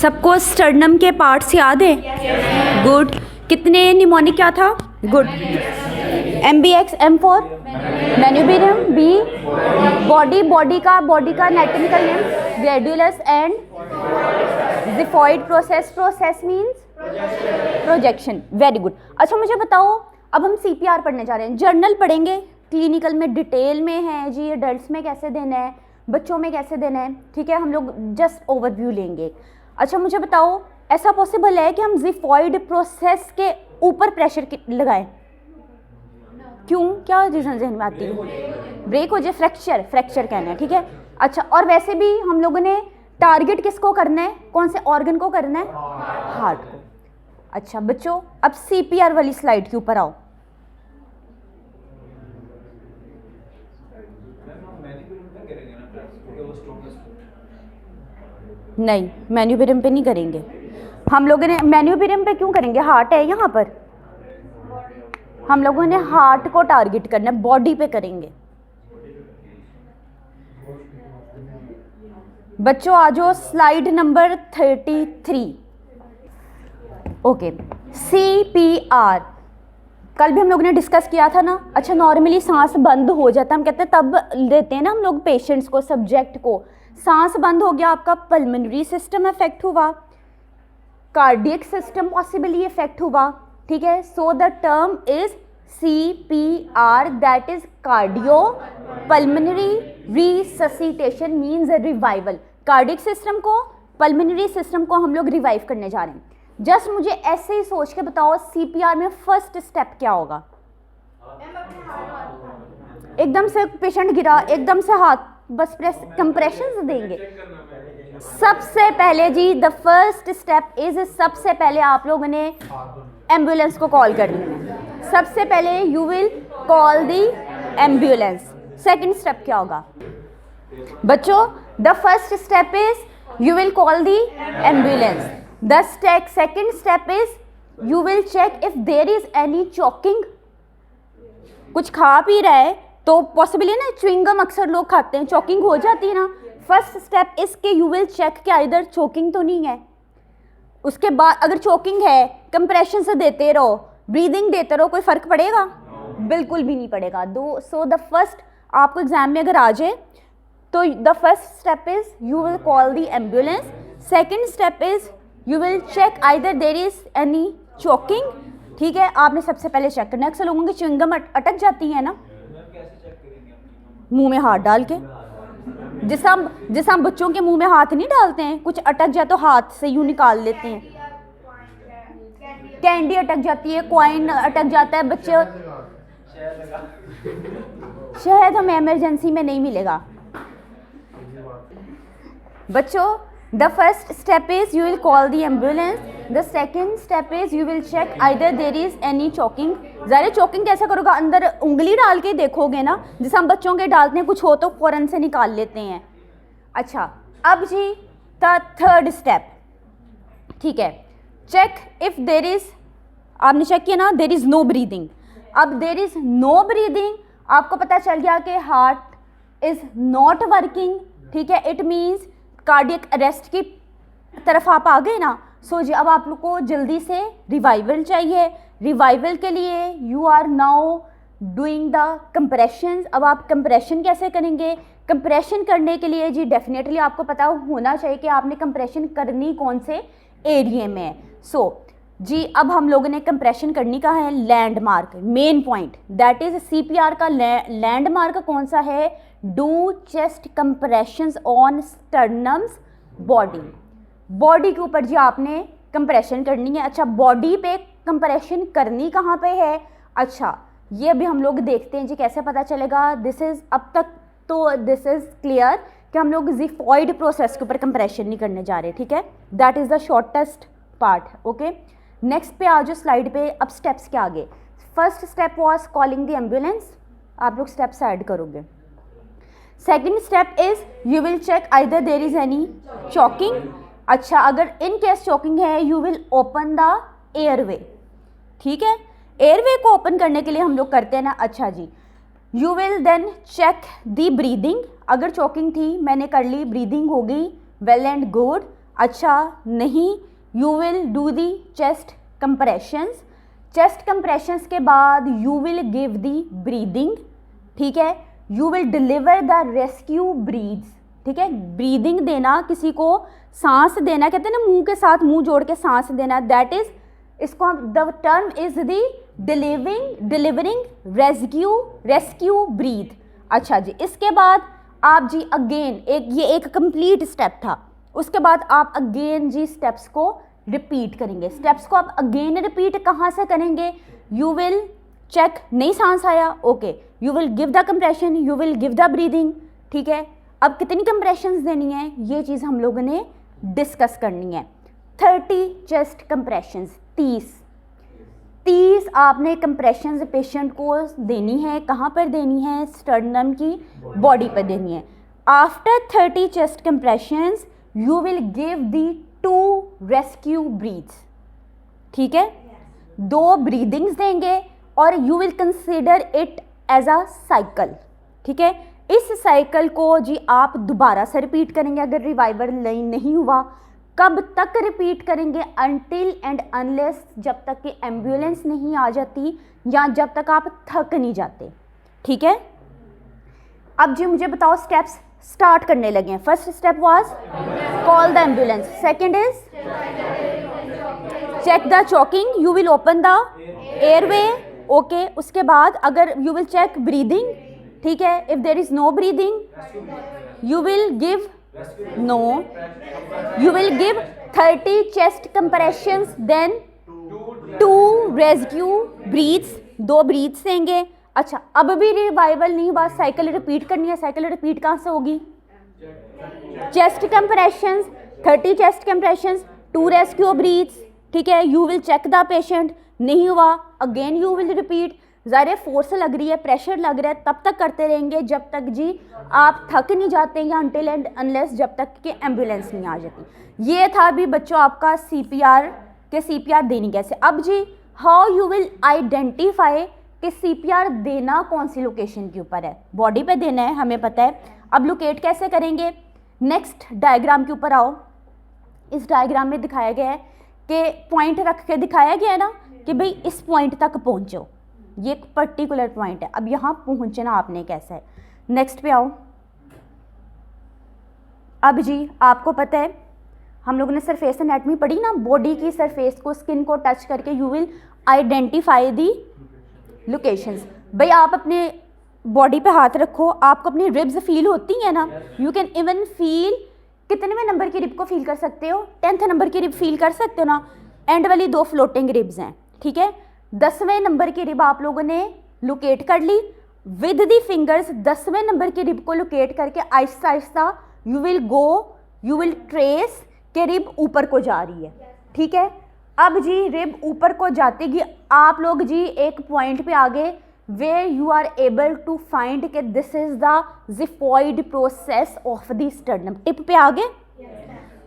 सबको स्टर्नम के पार्ट्स याद है? गुड। कितने निमोनिक क्या था? Good. MBX, M4 manubrium, B body का anatomical name gladiolus and xiphoid process means projection. Very good. अच्छा मुझे बताओ, अब हम CPR पढ़ने जा रहे हैं। जर्नल पढ़ेंगे, क्लिनिकल में डिटेल में है जी, एडल्ट्स में कैसे देना है, बच्चों में कैसे देना है, ठीक है, हम लोग जस्ट ओवरव्यू लेंगे। अच्छा मुझे बताओ, ऐसा पॉसिबल है कि हम जिफॉइड प्रोसेस के ऊपर प्रेशर लगाएं? क्यों, क्या रीजन जहन में आती है? ब्रेक हो जाए, फ्रैक्चर कहना है, ठीक है। अच्छा, और वैसे भी हम लोगों ने टारगेट किसको करना है, कौन से ऑर्गन को करना है? हार्ट को। अच्छा बच्चों, अब CPR वाली स्लाइड के ऊपर आओ। नहीं, मैन्यूबिरम पे नहीं करेंगे हम लोगों ने। मैन्यूबिरम पे क्यों करेंगे? हार्ट है यहाँ पर, हम लोगों ने हार्ट को टारगेट करना है, बॉडी पे करेंगे। बच्चों आ जाओ स्लाइड नंबर 33। ओके, CPR कल भी हम लोगों ने डिस्कस किया था ना। अच्छा, नॉर्मली सांस बंद हो जाता है, हम कहते हैं तब देते हैं ना हम लोग पेशेंट्स को, सब्जेक्ट को। सांस बंद हो गया, आपका पल्मोनरी सिस्टम इफेक्ट हुआ, कार्डियक सिस्टम पॉसिबली इफेक्ट हुआ, ठीक है। So the term is CPR, that is cardio pulmonary resuscitation means revival. Cardiac system को, पल्मोनरी सिस्टम को हम लोग रिवाइव करने जा रहे हैं। जस्ट मुझे ऐसे ही सोच के बताओ, CPR में फर्स्ट स्टेप क्या होगा? एकदम से पेशेंट गिरा, एकदम से हाथ बस कंप्रेशन देंगे। सबसे पहले जी द फर्स्ट स्टेप इज, सबसे पहले आप लोगों ने एम्बुलेंस को कॉल करनी है। सबसे पहले you will call the ambulance. Second step क्या होगा बच्चों? The first step is you will call the ambulance. The second step is you will check if there is any choking. कुछ खा पी रहा है तो पॉसिबली ना, च्युइंगम अक्सर लोग खाते हैं, चोकिंग हो जाती है ना। फर्स्ट स्टेप इसके यू विल चेक क्या इधर चोकिंग तो नहीं है। उसके बाद अगर चोकिंग है, कंप्रेशन से देते रहो, ब्रीदिंग देते रहो, कोई फ़र्क पड़ेगा? बिल्कुल भी नहीं पड़ेगा। सो द फर्स्ट, आपको एग्जाम में अगर आ जाए तो the first step is you will call the ambulance. Second step is you will check either there is any choking, ठीक है। आपने सबसे पहले चेक करना है। अक्सर लोगों की च्युइंगम अटक जाती है ना, मुंह में हाथ डाल के। जिस हम बच्चों के मुंह में हाथ नहीं डालते हैं, कुछ अटक जाए तो हाथ से यूं निकाल लेते हैं। कैंडी अटक जाती है, कॉइन अटक जाता है, बच्चे। शहद हमें इमरजेंसी में नहीं मिलेगा बच्चों। The first step is you will call the ambulance. The second step is you will check either there is any choking. ज़ाहिर चोकिंग कैसे करोगे? अंदर उंगली डाल के देखोगे ना, जिसे हम बच्चों के डालते हैं, कुछ हो तो फ़ौरन से निकाल लेते हैं। अच्छा, अब जी द थर्ड स्टेप, ठीक है। चेक इफ देयर इज, आपने चेक किया ना, देयर इज नो ब्रीदिंग। अब देयर इज नो ब्रीदिंग, आपको पता चल गया कि हार्ट इज नॉट वर्किंग, ठीक है। इट मीन्स कार्डियक अरेस्ट की तरफ आप आ गए ना। सो जी अब आप लोग को जल्दी से रिवाइवल चाहिए। रिवाइवल के लिए you are now doing the compression. अब आप कंप्रेशन कैसे करेंगे? कंप्रेशन करने के लिए जी डेफिनेटली आपको पता होना चाहिए कि आपने कंप्रेशन करनी कौन से एरिया में है। सो जी अब हम लोगों ने कंप्रेशन करनी का है landmark, main point, that is CPR का लैंडमार्क कौन सा है? Do chest compressions on sternum's body. Body के ऊपर जी आपने कंप्रेशन करनी है। अच्छा, बॉडी पे कंप्रेशन करनी कहाँ पे है? अच्छा, ये भी हम लोग देखते हैं जी, कैसे पता चलेगा? दिस इज़, अब तक तो दिस इज़ क्लियर कि हम लोग जिफॉइड प्रोसेस के ऊपर कंप्रेशन नहीं करने जा रहे, ठीक है। That is the shortest part, okay. Next पे आ जाओ स्लाइड पे। अब स्टेप्स के आगे, first step was calling the ambulance, आप लोग स्टेप्स ऐड करोगे। Second step is you will check either there is any choking. अच्छा, अगर इन केस चोकिंग है you will open the airway, ठीक है। एयरवे को ओपन करने के लिए हम लोग करते हैं ना, अच्छा जी, you will then check the breathing. अगर चोकिंग थी, मैंने कर ली, ब्रीदिंग हो गई, वेल एंड गुड। अच्छा नहीं, you will do the chest compressions. Chest compressions के बाद you will give the breathing, ठीक है। You will deliver the rescue breaths, ठीक है। ब्रीदिंग देना, किसी को सांस देना, कहते हैं ना मुंह के साथ मुंह जोड़ के सांस देना, दैट इज, इसको the term is the delivering rescue breath. अच्छा जी, इसके बाद आप जी अगेन ये एक कंप्लीट स्टेप था, उसके बाद आप अगेन जी स्टेप्स को रिपीट करेंगे। स्टेप्स को आप अगेन रिपीट कहाँ से करेंगे? यू विल चेक, नहीं सांस आया, okay, you will give the compression, you will give the breathing, ठीक है। अब कितनी कंप्रेशंस देनी है ये चीज़ हम लोगों ने डिस्कस करनी है। 30 चेस्ट कंप्रेशंस, 30 आपने कंप्रेशंस पेशेंट को देनी है। कहाँ पर देनी है? स्टर्नम की बॉडी पर देनी है। After 30 chest compressions you will give the 2 rescue breaths, ठीक है। 2 ब्रीदिंग्स देंगे और you will consider it as a cycle, ठीक है। इस साइकिल को जी आप दोबारा से रिपीट करेंगे अगर रिवाइवल नहीं हुआ। कब तक रिपीट करेंगे? अनटिल एंड अनलेस, जब तक कि एम्बुलेंस नहीं आ जाती या जब तक आप थक नहीं जाते, ठीक है। अब जी मुझे बताओ, स्टेप्स स्टार्ट करने लगे हैं। First step was call the ambulance, second is check the choking, you will open the airway, okay. उसके बाद अगर यू विल चेक ब्रीदिंग, ठीक है। If there is no breathing you will give you will give 30 chest compressions, then 2 rescue breaths, 2 breaths देंगे। अच्छा, अब भी revival नहीं हुआ, साइकिल रिपीट करनी है। साइकिल रिपीट कहाँ से होगी? Chest compressions, 30 chest compressions, 2 rescue breaths, ठीक है। You will check the patient, नहीं हुआ, अगेन यू विल रिपीट। ज़ाहिर फोर्स लग रही है, प्रेशर लग रहा है, तब तक करते रहेंगे जब तक जी आप थक नहीं जाते या अनटिल एंड अनलेस जब तक कि एम्बुलेंस नहीं आ जाती। ये था भी बच्चों आपका सीपीआर देनी कैसे। अब जी हाउ यू विल आइडेंटिफाई कि सीपीआर देना कौन सी लोकेशन के ऊपर है? बॉडी पे देना है, हमें पता है। अब लोकेट कैसे करेंगे? नेक्स्ट डायग्राम के ऊपर आओ। इस डायग्राम में दिखाया गया है कि पॉइंट रख के दिखाया गया है ना कि भाई इस पॉइंट तक पहुँचो, ये एक पर्टिकुलर पॉइंट है। अब यहाँ पहुँचना आपने कैसे है? नेक्स्ट पे आओ। अब जी आपको पता है हम लोगों ने सरफेस एनाटॉमी पढ़ी ना, बॉडी की सरफेस को, स्किन को टच करके you will identify the locations. भाई आप अपने बॉडी पे हाथ रखो, आपको अपनी रिब्स फील होती हैं ना? यू कैन इवन फील, कितने नंबर की रिब को फील कर सकते हो? 10th नंबर की रिब फील कर सकते हो ना? एंड वाली 2 फ्लोटिंग रिब्स हैं, ठीक है। 10वें नंबर की रिब आप लोगों ने लोकेट कर ली विद दी फिंगर्स। 10वें नंबर की रिब को लोकेट करके Aahista Aahista you will trace के रिब ऊपर को जा रही है, ठीक है। अब जी रिब ऊपर को जाती गई, आप लोग जी एक पॉइंट पे आगे where you are able to find के this is the xiphoid process of the sternum. Tip पे आगे,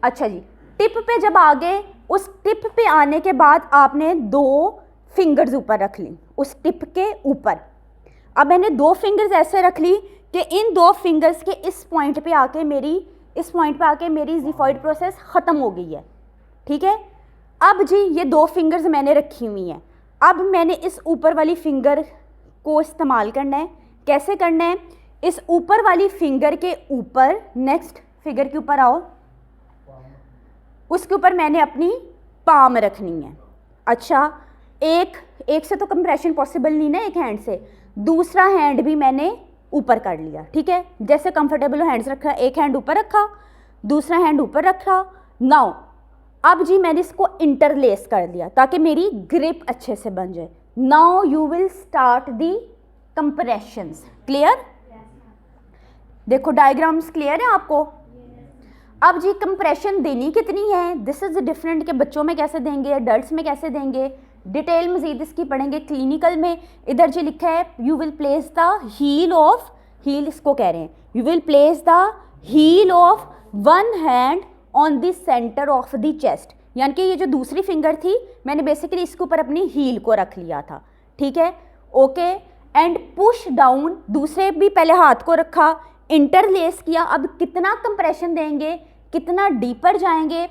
अच्छा जी, टिप पे जब आगे, उस टिप पे आने के बाद आपने 2 फिंगर्स ऊपर रख ली उस टिप के ऊपर। अब मैंने 2 फिंगर्स ऐसे रख ली कि इन 2 फिंगर्स के इस पॉइंट पे आके मेरी जिफॉइड प्रोसेस ख़त्म हो गई है, ठीक है। अब जी ये 2 फिंगर्स मैंने रखी हुई हैं। अब मैंने इस ऊपर वाली फिंगर को इस्तेमाल करना है। कैसे करना है? इस ऊपर वाली फिंगर के ऊपर, नेक्स्ट फिगर के ऊपर आओ, उसके ऊपर मैंने अपनी पाम रखनी है। अच्छा, एक से तो कंप्रेशन पॉसिबल नहीं ना, एक हैंड से। दूसरा हैंड भी मैंने ऊपर कर लिया, ठीक है। जैसे कंफर्टेबल हैंड्स रखा, एक हैंड ऊपर रखा, दूसरा हैंड ऊपर रखा। नाउ अब जी मैंने इसको इंटरलेस कर दिया ताकि मेरी ग्रिप अच्छे से बन जाए। Now you will start the compressions. Clear? देखो डायग्राम्स क्लियर है आपको? अब जी कंप्रेशन देनी कितनी है, दिस इज डिफरेंट, के बच्चों में कैसे देंगे, एडल्ट्स में कैसे देंगे, डिटेल मजीद इसकी पढ़ेंगे क्लिनिकल में। इधर जो लिखा है you will place the heel इसको कह रहे हैं, you will place the heel of 1 hand on the centre of the chest. यानी कि ये जो दूसरी फिंगर थी मैंने बेसिकली इसके ऊपर अपनी हील को रख लिया था, ठीक है, ओके। एंड पुश डाउन, दूसरे भी पहले हाथ को रखा, इंटरलेस किया। अब कितना कंप्रेशन देंगे, कितना डीपर जाएंगे,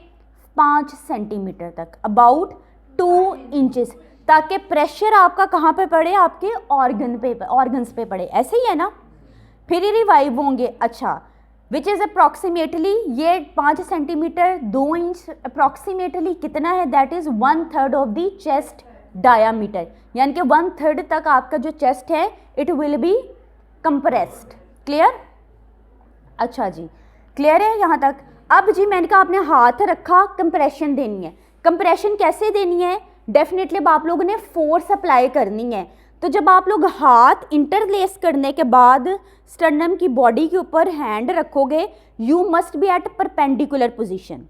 5 सेंटीमीटर तक, अबाउट 2 इंचेस, ताकि प्रेशर आपका कहाँ पे पड़े, आपके ऑर्गन्स पे पड़े, ऐसे ही है ना। फिर ये रिवाइव होंगे। अच्छा, विच इज़ अप्रॉक्सीमेटली, ये 5 सेंटीमीटर 2 इंच अप्रॉक्सीमेटली कितना है, that is 1/3 of the chest diameter, यानी कि 1/3 तक आपका जो चेस्ट है it will be compressed. Clear? अच्छा जी, क्लियर है यहाँ तक। अब जी मैंने कहा आपने हाथ रखा, कंप्रेशन देनी है। कंप्रेशन कैसे देनी है? डेफिनेटली अब आप लोगों ने फोर्स अप्लाई करनी है। तो जब आप लोग हाथ इंटरलेस करने के बाद स्टर्नम की बॉडी के ऊपर हैंड रखोगे, you must be at perpendicular position.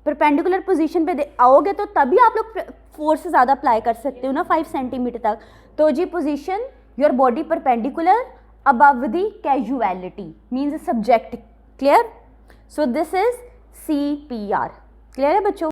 Perpendicular position पे आओगे तो तभी आप लोग फोर्स ज़्यादा अप्लाई कर सकते हो ना, 5 सेंटीमीटर तक। तो जी position your body perpendicular above the casualty means subject. Clear? So this is CPR। Clear है बच्चों?